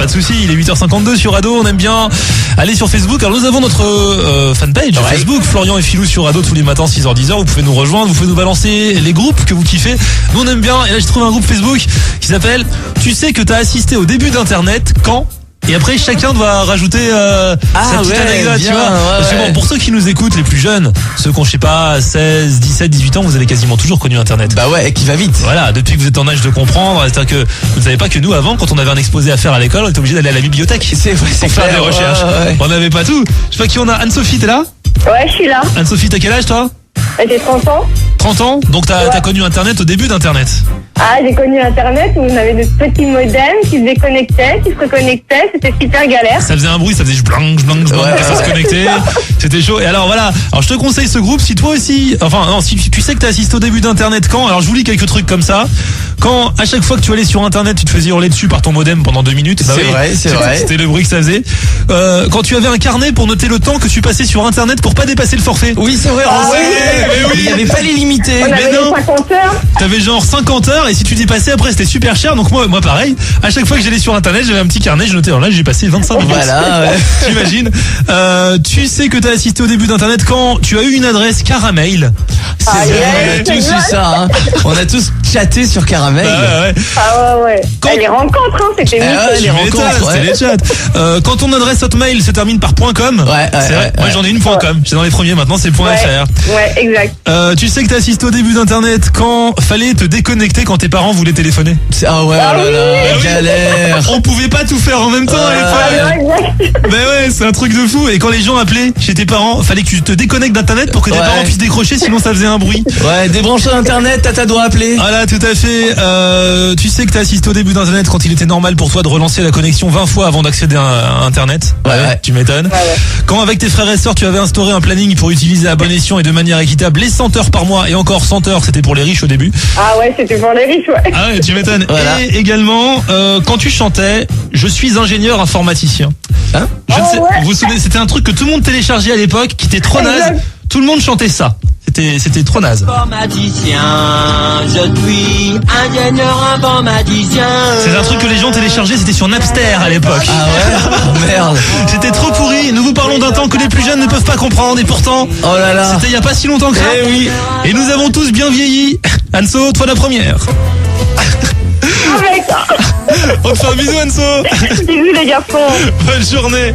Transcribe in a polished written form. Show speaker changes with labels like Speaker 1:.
Speaker 1: Pas de souci, il est 8h52 sur Ado, on aime bien aller sur Facebook. Alors nous avons notre fanpage Facebook, Florian et Philou sur Ado tous les matins 6h-10h. Vous pouvez nous rejoindre, vous pouvez nous balancer les groupes que vous kiffez. Nous on aime bien, et là j'ai trouvé un groupe Facebook qui s'appelle Tu sais que t'as assisté au début d'Internet quand... Et après, chacun doit rajouter sa petite anecdote,
Speaker 2: bien,
Speaker 1: tu vois. Parce que bon, pour ceux qui nous écoutent, les plus jeunes, ceux qui ont, je sais pas, 16, 17, 18 ans, vous avez quasiment toujours connu Internet.
Speaker 2: Bah ouais, qui va vite.
Speaker 1: Voilà, depuis que vous êtes en âge de comprendre, c'est-à-dire que vous ne savez pas que nous, avant, quand on avait un exposé à faire à l'école, on était obligé d'aller à la bibliothèque.
Speaker 2: C'est vrai, c'est
Speaker 1: pour faire
Speaker 2: clair,
Speaker 1: des recherches.
Speaker 2: ouais.
Speaker 1: On n'avait pas tout. Je sais pas qui on a. Anne-Sophie, t'es là?
Speaker 3: Ouais, je suis là.
Speaker 1: Anne-Sophie, t'as quel âge, toi?
Speaker 3: J'ai 30 ans.
Speaker 1: 30 ans? Donc t'as connu Internet au début d'Internet.
Speaker 3: Ah, j'ai connu Internet où on avait de petits modems qui se déconnectaient, qui se reconnectaient. C'était super galère.
Speaker 1: Ça faisait un bruit, ça faisait jblang, jblang, jblang,
Speaker 2: Ouais,
Speaker 1: ça se connectait. C'était chaud. Et alors voilà. Alors je te conseille ce groupe. Si toi aussi, enfin non, si tu sais que t'as assisté au début d'Internet quand, alors je vous lis quelques trucs comme ça. Quand à chaque fois que tu allais sur Internet, tu te faisais hurler dessus par ton modem pendant 2 minutes. Bah
Speaker 2: C'est vrai, c'est vrai.
Speaker 1: C'était le bruit que ça faisait. Quand tu avais un carnet pour noter le temps que tu passais sur Internet pour pas dépasser le forfait.
Speaker 2: Oui, c'est vrai, on sait.
Speaker 1: mais oui.
Speaker 2: Il n'y avait pas les limités.
Speaker 3: On
Speaker 1: Mais
Speaker 3: avait
Speaker 1: non.
Speaker 3: les 50 heures.
Speaker 1: T'avais genre 50 heures et si tu dépassais après c'était super cher. Donc moi pareil. À chaque fois que j'allais sur Internet, j'avais un petit carnet, je notais. Alors là j'ai passé 25 minutes.
Speaker 2: Voilà, ouais.
Speaker 1: T'imagines. Tu sais que t'as assisté au début d'Internet quand tu as eu une adresse Caramel.
Speaker 2: C'est
Speaker 3: Ah,
Speaker 2: vrai,
Speaker 3: yes,
Speaker 2: on a tous
Speaker 3: c'est
Speaker 2: eu ça, hein. On a tous chatté sur Caramel.
Speaker 1: Ouais.
Speaker 3: Ah ouais.
Speaker 1: Quand-
Speaker 3: Les rencontres, hein, c'était
Speaker 2: Ah ouais,
Speaker 3: mythique.
Speaker 2: les rencontres,
Speaker 1: C'était
Speaker 2: ouais.
Speaker 1: les chats. Quand ton adresse Hotmail se termine par .com, c'est vrai. Moi j'en ai une .com. J'étais dans les premiers. Maintenant c'est .fr.
Speaker 3: Ouais, exact.
Speaker 1: Tu sais que t'as assisté au début d'Internet quand fallait te déconnecter quand tes parents voulaient téléphoner.
Speaker 2: Ah ouais, oh là là,
Speaker 1: oui.
Speaker 2: galère.
Speaker 1: On pouvait pas tout faire en même temps à l'époque.
Speaker 3: Ah, exact.
Speaker 1: Ben ouais, c'est un truc de fou. Et quand les gens appelaient chez tes parents, fallait que tu te déconnectes d'Internet pour que tes
Speaker 2: Ouais.
Speaker 1: parents puissent décrocher, sinon ça faisait un bruit.
Speaker 2: Ouais, débrancher Internet, tata doit appeler.
Speaker 1: Voilà, tout à fait. Tu sais que t'as assisté au début d'Internet quand il était normal pour toi de relancer la connexion 20 fois avant d'accéder à Internet.
Speaker 2: Ouais.
Speaker 1: Tu m'étonnes.
Speaker 3: Ouais.
Speaker 1: Quand avec tes frères et sœurs, tu avais instauré un planning pour utiliser à bon escient et de manière équitable les 100 heures par mois et encore 100 heures, c'était pour les riches au début.
Speaker 3: Ah ouais, c'était pour les riches, ouais.
Speaker 1: Ah ouais, tu m'étonnes.
Speaker 2: Voilà.
Speaker 1: Et également, quand tu chantais, je suis ingénieur informaticien.
Speaker 2: Hein?
Speaker 1: Je ne sais,
Speaker 3: ouais.
Speaker 1: vous vous souvenez, c'était un truc que tout le monde téléchargeait à l'époque, qui était trop naze.
Speaker 3: Exact.
Speaker 1: Tout le monde chantait ça. C'était trop naze.
Speaker 4: Informaticien, je suis ingénieur informaticien.
Speaker 1: C'est un truc que les gens téléchargeaient, c'était sur Napster à l'époque.
Speaker 2: Ah ouais? Oh, merde.
Speaker 1: C'était trop pourri. Nous vous parlons d'un temps que les plus jeunes ne peuvent pas comprendre et pourtant,
Speaker 2: Oh là là.
Speaker 1: c'était il y a pas si longtemps que ça.
Speaker 2: Eh oui.
Speaker 1: Et nous avons tous bien vieilli. Anso, toi la première.
Speaker 3: Avec.
Speaker 1: On te fait un bisou Anso.
Speaker 3: Bisous les garçons.
Speaker 1: Bonne journée.